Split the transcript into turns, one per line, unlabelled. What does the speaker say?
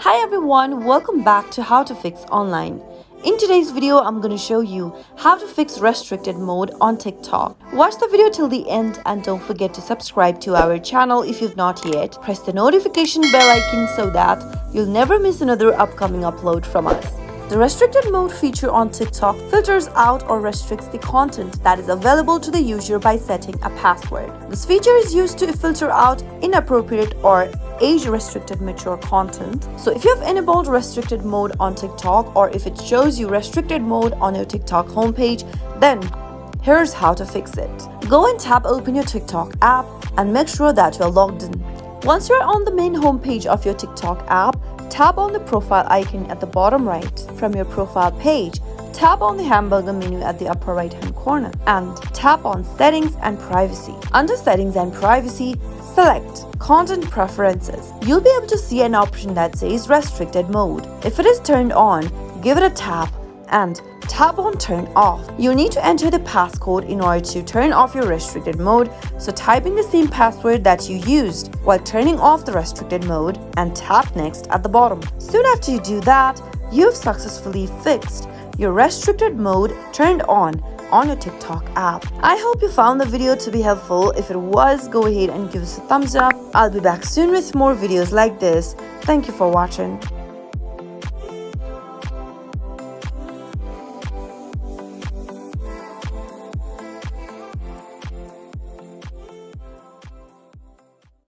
Hi everyone, welcome back to How to Fix Online. In today's video, I'm going to show you how to fix restricted mode on TikTok. Watch the video till the end and don't forget to subscribe to our channel if you've not yet. Press the notification bell icon so that you'll never miss another upcoming upload from us. The restricted mode feature on TikTok filters out or restricts the content that is available to the user by setting a password. This feature is used to filter out inappropriate or age-restricted mature content. So if you have enabled restricted mode on TikTok, or if it shows you restricted mode on your TikTok homepage, then here's how to fix it. Go and tap open your TikTok app and make sure that you're logged in. Once you're on the main homepage of your TikTok app, tap on the profile icon at the bottom right. From your profile page, tap on the hamburger menu at the upper right hand corner and tap on Settings and Privacy. Under Settings and Privacy, select Content Preferences. You'll be able to see an option that says Restricted Mode. If it is turned on, give it a tap and tap on Turn Off. You need to enter the passcode in order to turn off your restricted mode, so type in the same password that you used while turning off the restricted mode and tap Next at the bottom. Soon after you do that, you've successfully fixed your restricted mode turned on your TikTok app. I hope you found the video to be helpful. If it was, go ahead and give us a thumbs up. I'll be back soon with more videos like this. Thank you for watching.